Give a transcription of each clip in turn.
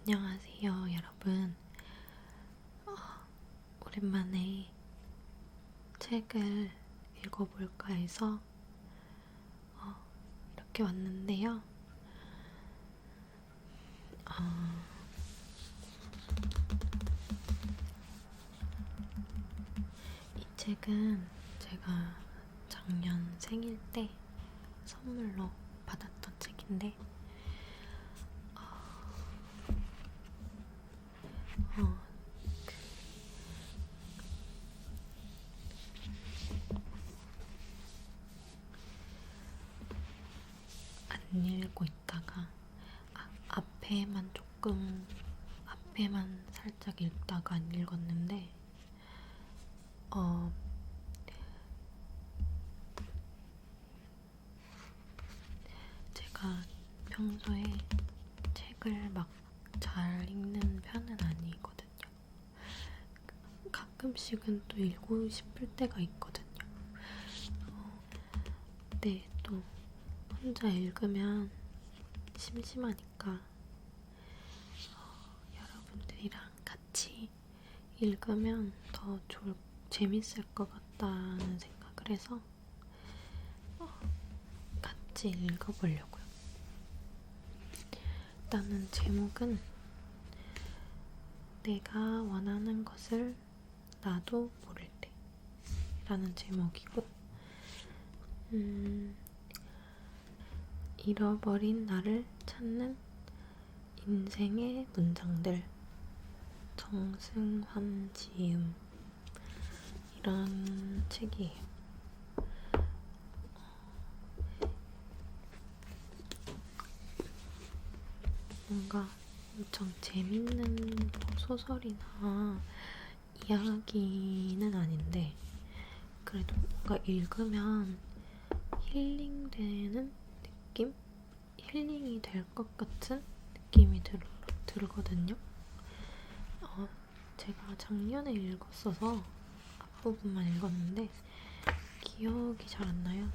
안녕하세요, 여러분. 어, 오랜만에 책을 읽어볼까 해서 어, 이렇게 왔는데요. 어, 이 책은 제가 작년 생일 때 선물로 받았던 책인데 어, 안 읽고 있다가 앞에만 살짝 읽다가 안 읽었는데 어, 제가 평소에 책을 막 잘 읽는 편은 아니거든요. 가끔씩은 또 읽고 싶을 때가 있거든요. 근데 또 혼자 읽으면 심심하니까 여러분들이랑 같이 읽으면 더 재밌을 것 같다는 생각을 해서 같이 읽어보려고요. 일단은 제목은 내가 원하는 것을 나도 모를 때 라는 제목이고 잃어버린 나를 찾는 인생의 문장들, 정승환 지음, 이런 책이에요. 뭔가 엄청 재밌는 소설이나 이야기는 아닌데 그래도 뭔가 읽으면 힐링되는 느낌? 힐링이 될 것 같은 느낌이 들거든요. 제가 작년에 읽었어서 앞부분만 읽었는데 기억이 잘 안 나요.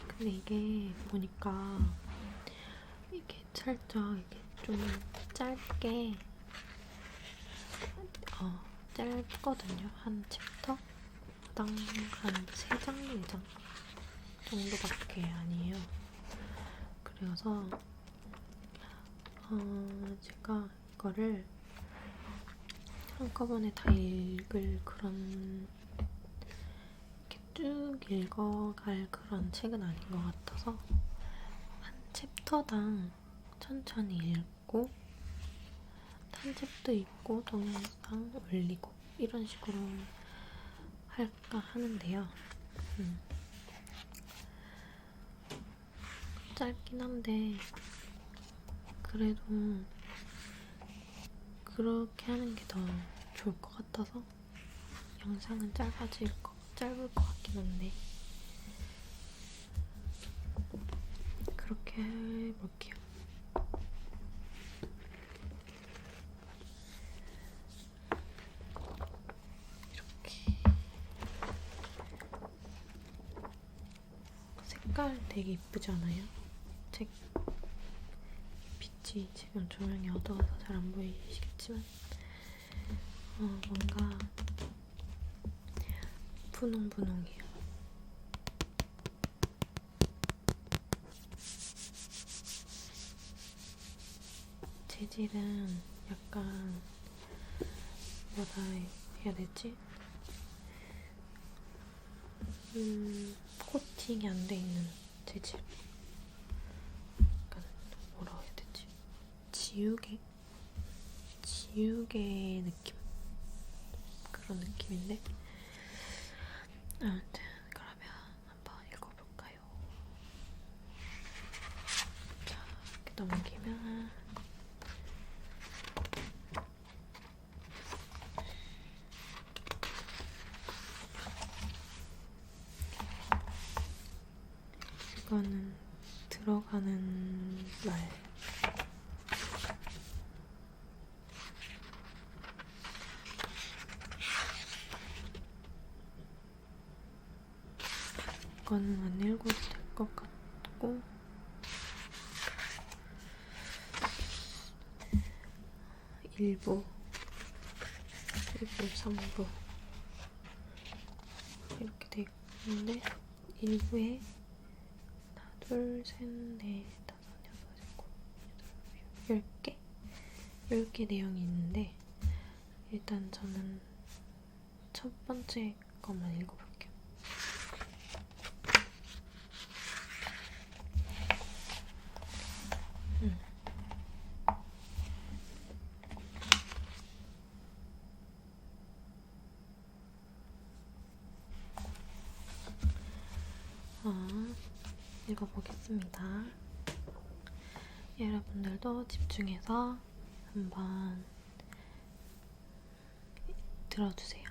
근데 이게 보니까 이게 살짝 이게 좀 짧게 짧거든요. 한 챕터당 한 3장, 4장 정도밖에 아니에요. 그래서 제가 이거를 한꺼번에 다 읽을 그런 이렇게 쭉 읽어갈 그런 책은 아닌 것 같아서 한 챕터당 천천히 읽고 편집도 있고 동영상 올리고 이런 식으로 할까 하는데요. 짧긴 한데 그래도 그렇게 하는 게 더 좋을 것 같아서 영상은 짧을 것 같긴 한데 그렇게 해볼게요. 색깔 되게 이쁘잖아요. 책 빛이 지금 조명이 어두워서 잘 안 보이시겠지만 뭔가 분홍분홍해요. 재질은 약간 뭐라 해야 되지? 코팅이 안 돼 있는 재질. 약간 뭐라 해야 되지? 지우개 느낌? 그런 느낌인데 아무튼 그러면 한번 읽어볼까요? 자, 이렇게 넘기면 이거는 들어가는 말. 이거는 안 읽어도 될 것 같고 1부, 2부, 3부 이렇게 돼 있는데 1부에 하나, 둘, 셋, 넷, 다섯, 여섯, 일곱, 여덟, 10개? 10개 내용이 있는데 일단 저는 첫 번째 것만 읽어볼게요. 읽어보겠습니다. 여러분들도 집중해서 한번 들어주세요.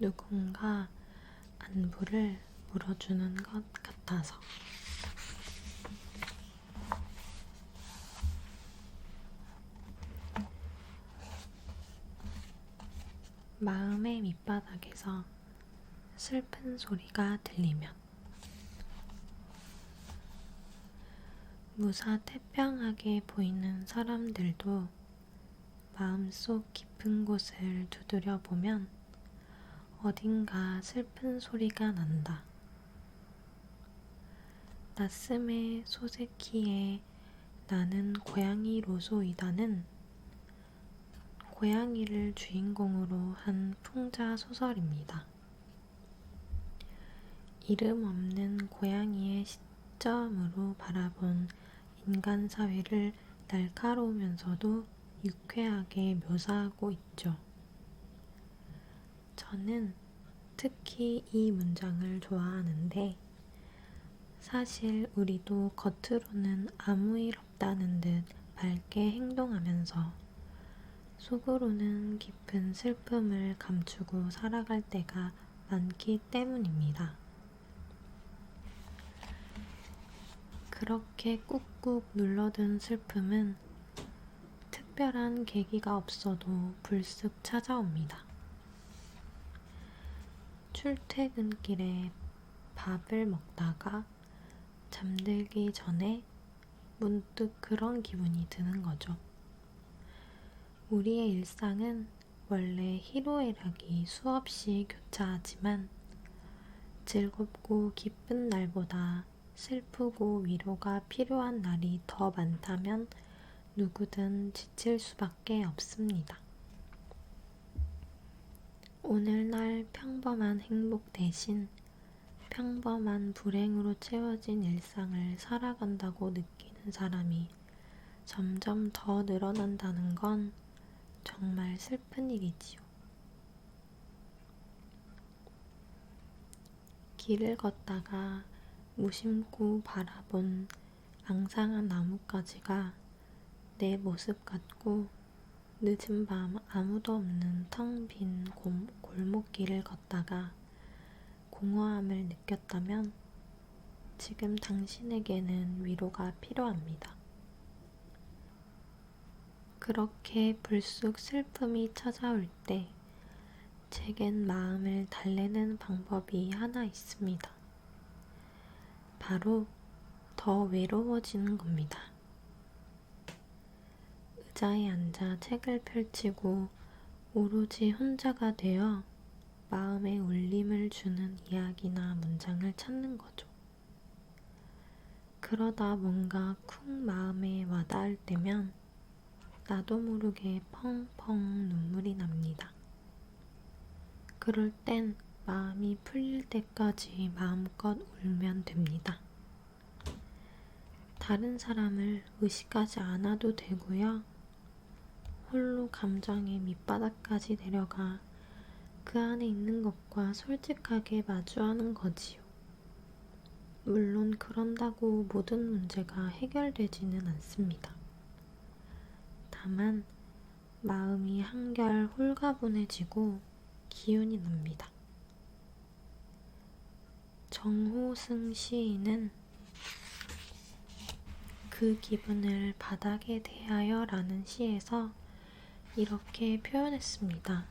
누군가 안부를 물어주는 것 같아서 마음의 밑바닥에서 슬픈 소리가 들리면 무사태평하게 보이는 사람들도 마음속 깊은 곳을 두드려보면 어딘가 슬픈 소리가 난다. 나스메 소세키의 나는 고양이 로소이다는 고양이를 주인공으로 한 풍자 소설입니다. 이름 없는 고양이의 시점으로 바라본 인간 사회를 날카로우면서도 유쾌하게 묘사하고 있죠. 저는 특히 이 문장을 좋아하는데 사실 우리도 겉으로는 아무 일 없다는 듯 밝게 행동하면서 속으로는 깊은 슬픔을 감추고 살아갈 때가 많기 때문입니다. 그렇게 꾹꾹 눌러둔 슬픔은 특별한 계기가 없어도 불쑥 찾아옵니다. 출퇴근길에 밥을 먹다가 잠들기 전에 문득 그런 기분이 드는 거죠. 우리의 일상은 원래 희로애락이 수없이 교차하지만 즐겁고 기쁜 날보다 슬프고 위로가 필요한 날이 더 많다면 누구든 지칠 수밖에 없습니다. 오늘날 평범한 행복 대신 평범한 불행으로 채워진 일상을 살아간다고 느끼는 사람이 점점 더 늘어난다는 건 정말 슬픈 일이지요. 길을 걷다가 무심코 바라본 앙상한 나뭇가지가 내 모습 같고 늦은 밤 아무도 없는 텅 빈 골목길을 걷다가 공허함을 느꼈다면 지금 당신에게는 위로가 필요합니다. 그렇게 불쑥 슬픔이 찾아올 때 제겐 마음을 달래는 방법이 하나 있습니다. 바로 더 외로워지는 겁니다. 의자에 앉아 책을 펼치고 오로지 혼자가 되어 마음에 울림을 주는 이야기나 문장을 찾는 거죠. 그러다 뭔가 쿵 마음에 와닿을 때면 나도 모르게 펑펑 눈물이 납니다. 그럴 땐 마음이 풀릴 때까지 마음껏 울면 됩니다. 다른 사람을 의식하지 않아도 되고요. 홀로 감정의 밑바닥까지 내려가 그 안에 있는 것과 솔직하게 마주하는 거지요. 물론 그런다고 모든 문제가 해결되지는 않습니다. 다만 마음이 한결 홀가분해지고 기운이 납니다. 정호승 시인은 그 기분을 바닥에 대하여 라는 시에서 이렇게 표현했습니다.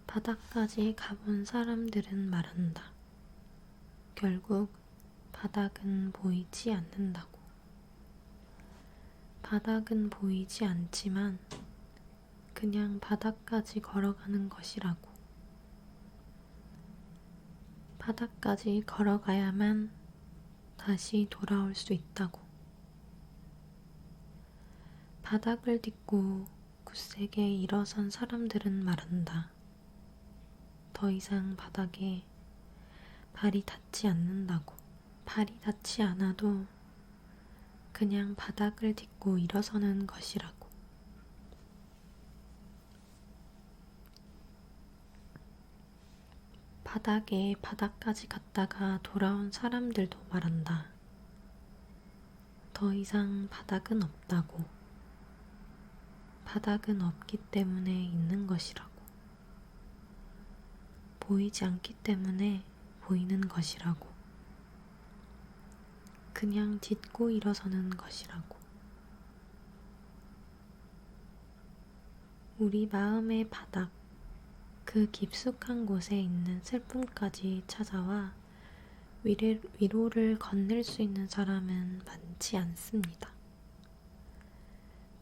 바닥까지 가본 사람들은 말한다. 결국 바닥은 보이지 않는다고. 바닥은 보이지 않지만 그냥 바닥까지 걸어가는 것이라고. 바닥까지 걸어가야만 다시 돌아올 수 있다고. 바닥을 딛고 굳세게 일어선 사람들은 말한다. 더 이상 바닥에 발이 닿지 않는다고. 발이 닿지 않아도 그냥 바닥을 딛고 일어서는 것이라고. 바닥에 바닥까지 갔다가 돌아온 사람들도 말한다. 더 이상 바닥은 없다고. 바닥은 없기 때문에 있는 것이라고. 보이지 않기 때문에 보이는 것이라고. 그냥 딛고 일어서는 것이라고. 우리 마음의 바닥, 그 깊숙한 곳에 있는 슬픔까지 찾아와 위로를 건넬 수 있는 사람은 많지 않습니다.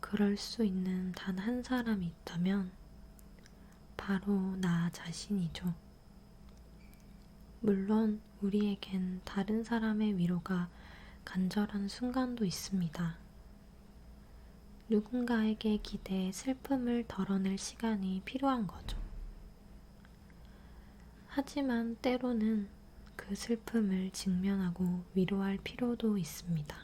그럴 수 있는 단 한 사람이 있다면 바로 나 자신이죠. 물론 우리에겐 다른 사람의 위로가 간절한 순간도 있습니다. 누군가에게 기대해 슬픔을 덜어낼 시간이 필요한 거죠. 하지만 때로는 그 슬픔을 직면하고 위로할 필요도 있습니다.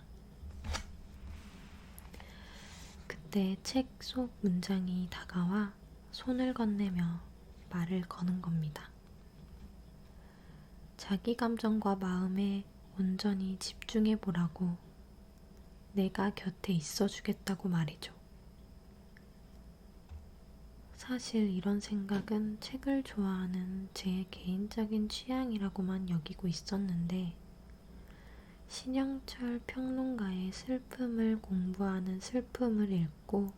그때 책 속 문장이 다가와 손을 건네며 말을 거는 겁니다. 자기 감정과 마음에 온전히 집중해 보라고, 내가 곁에 있어 주겠다고 말이죠. 사실 이런 생각은 책을 좋아하는 제 개인적인 취향이라고만 여기고 있었는데, 신영철 평론가의 슬픔을 공부하는 슬픔을 읽고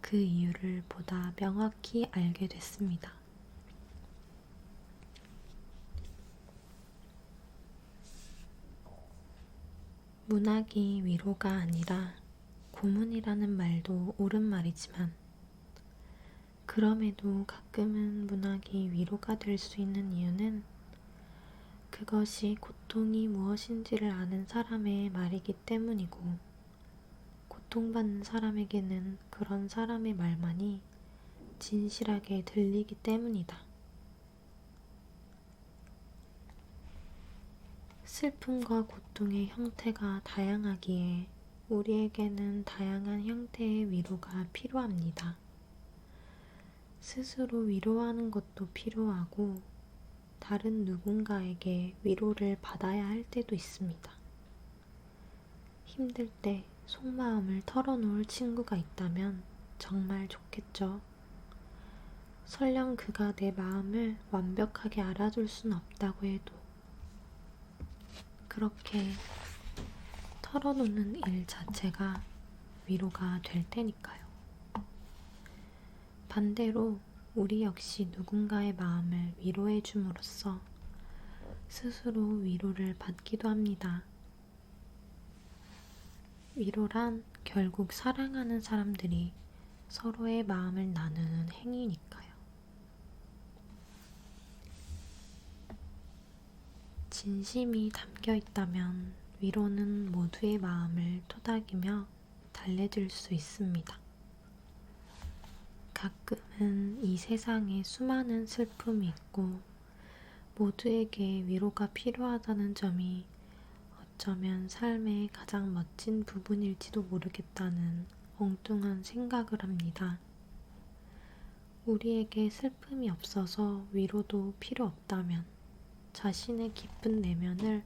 그 이유를 보다 명확히 알게 됐습니다. 문학이 위로가 아니라 고문이라는 말도 옳은 말이지만, 그럼에도 가끔은 문학이 위로가 될 수 있는 이유는 그것이 고통이 무엇인지를 아는 사람의 말이기 때문이고, 고통받는 사람에게는 그런 사람의 말만이 진실하게 들리기 때문이다. 슬픔과 고통의 형태가 다양하기에 우리에게는 다양한 형태의 위로가 필요합니다. 스스로 위로하는 것도 필요하고, 다른 누군가에게 위로를 받아야 할 때도 있습니다. 힘들 때 속마음을 털어놓을 친구가 있다면 정말 좋겠죠. 설령 그가 내 마음을 완벽하게 알아줄 순 없다고 해도 그렇게 털어놓는 일 자체가 위로가 될 테니까요. 반대로 우리 역시 누군가의 마음을 위로해 줌으로써 스스로 위로를 받기도 합니다. 위로란 결국 사랑하는 사람들이 서로의 마음을 나누는 행위니까요. 진심이 담겨 있다면 위로는 모두의 마음을 토닥이며 달래줄 수 있습니다. 가끔은 이 세상에 수많은 슬픔이 있고 모두에게 위로가 필요하다는 점이 어쩌면 삶의 가장 멋진 부분일지도 모르겠다는 엉뚱한 생각을 합니다. 우리에게 슬픔이 없어서 위로도 필요 없다면 자신의 깊은 내면을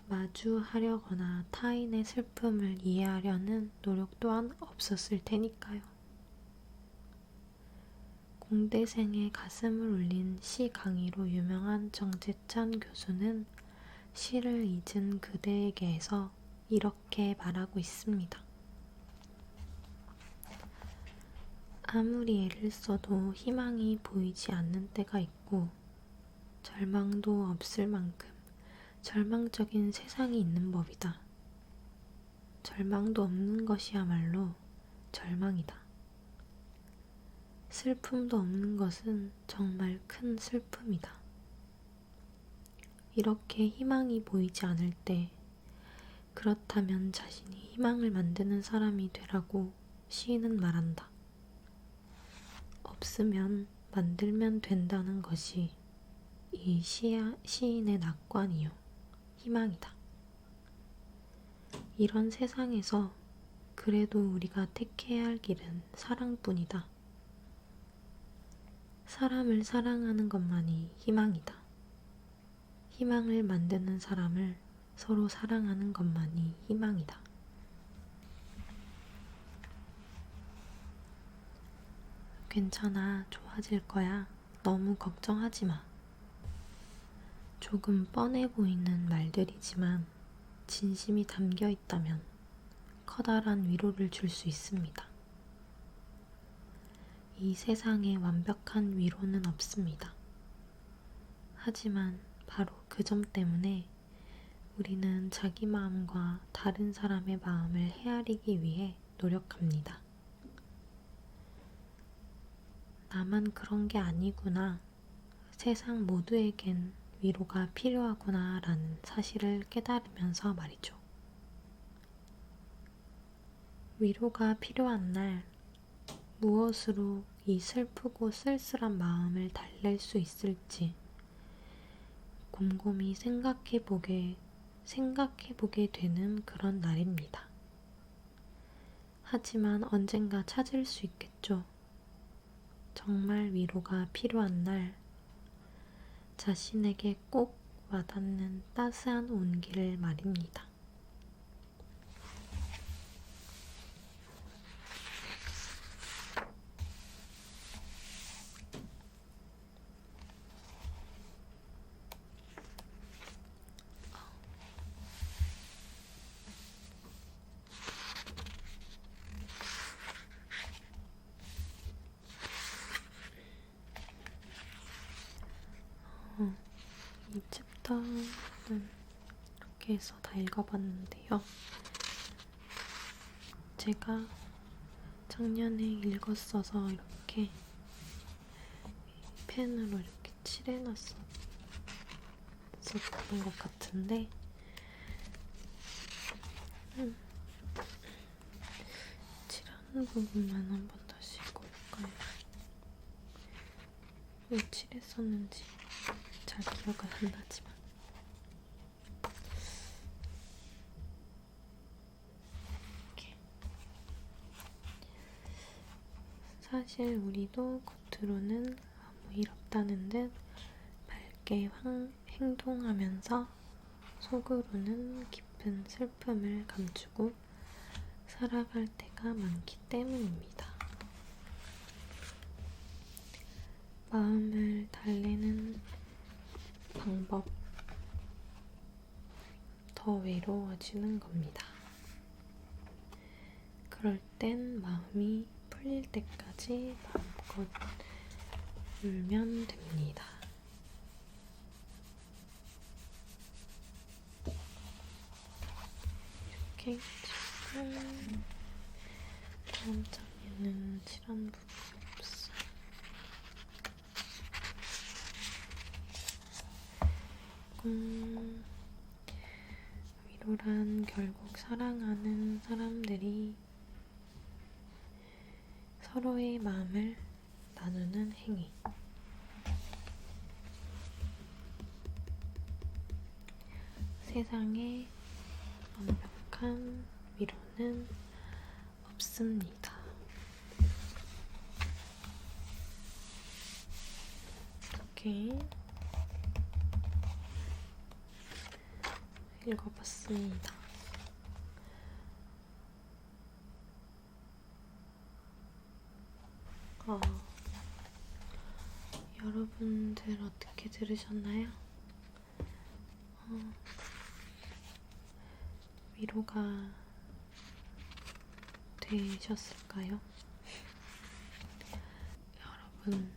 마주하려거나 타인의 슬픔을 이해하려는 노력 또한 없었을 테니까요. 공대생의 가슴을 울린 시 강의로 유명한 정재찬 교수는 시를 잊은 그대에게서 이렇게 말하고 있습니다. 아무리 애를 써도 희망이 보이지 않는 때가 있고 절망도 없을 만큼 절망적인 세상이 있는 법이다. 절망도 없는 것이야말로 절망이다. 슬픔도 없는 것은 정말 큰 슬픔이다. 이렇게 희망이 보이지 않을 때, 그렇다면 자신이 희망을 만드는 사람이 되라고 시인은 말한다. 없으면 만들면 된다는 것이 이 시인의 낙관이요, 희망이다. 이런 세상에서 그래도 우리가 택해야 할 길은 사랑뿐이다. 사람을 사랑하는 것만이 희망이다. 희망을 만드는 사람을 서로 사랑하는 것만이 희망이다. 괜찮아, 좋아질 거야. 너무 걱정하지 마. 조금 뻔해 보이는 말들이지만 진심이 담겨 있다면 커다란 위로를 줄 수 있습니다. 이 세상에 완벽한 위로는 없습니다. 하지만 바로 그 점 때문에 우리는 자기 마음과 다른 사람의 마음을 헤아리기 위해 노력합니다. 나만 그런 게 아니구나, 세상 모두에겐 위로가 필요하구나 라는 사실을 깨달으면서 말이죠. 위로가 필요한 날, 무엇으로 이 슬프고 쓸쓸한 마음을 달랠 수 있을지 곰곰이 생각해보게 되는 그런 날입니다. 하지만 언젠가 찾을 수 있겠죠. 정말 위로가 필요한 날, 자신에게 꼭 와닿는 따스한 온기를 말입니다. 이 챕터는 이렇게 해서 다 읽어봤는데요. 제가 작년에 읽었어서 이렇게 펜으로 이렇게 칠해놨었던 것 같은데 칠하는 부분만 한번 다시 읽어볼까요? 왜 칠했었는지 잘 기억은 안 나지만 이렇게. 사실 우리도 겉으로는 아무 일 없다는 듯 밝게 행동하면서 속으로는 깊은 슬픔을 감추고 살아갈 때가 많기 때문입니다. 마음을 달래는 방법, 더 외로워지는 겁니다. 그럴 땐 마음이 풀릴 때까지 마음껏 울면 됩니다. 이렇게 칠하면 다음 장에는 칠한 부분이 없어요. 위로란 결국 사랑하는 사람들이 서로의 마음을 나누는 행위. 세상에 완벽한 위로는 없습니다. 이렇게 읽어봤습니다. 여러분들 어떻게 들으셨나요? 위로가 되셨을까요? 여러분,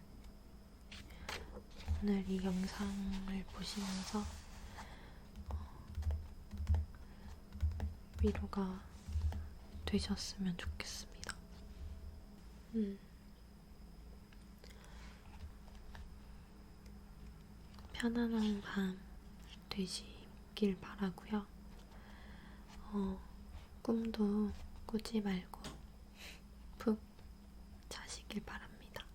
오늘 이 영상을 보시면서 위로가 되셨으면 좋겠습니다. 편안한 밤 되시길 바라고요. 꿈도 꾸지 말고 푹 자시길 바랍니다.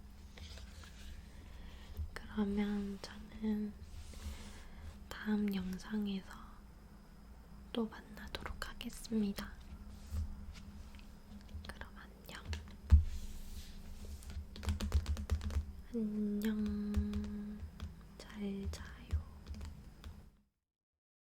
그러면 저는 다음 영상에서 또 만나도록 하겠습니다. 그럼 안녕. 안녕.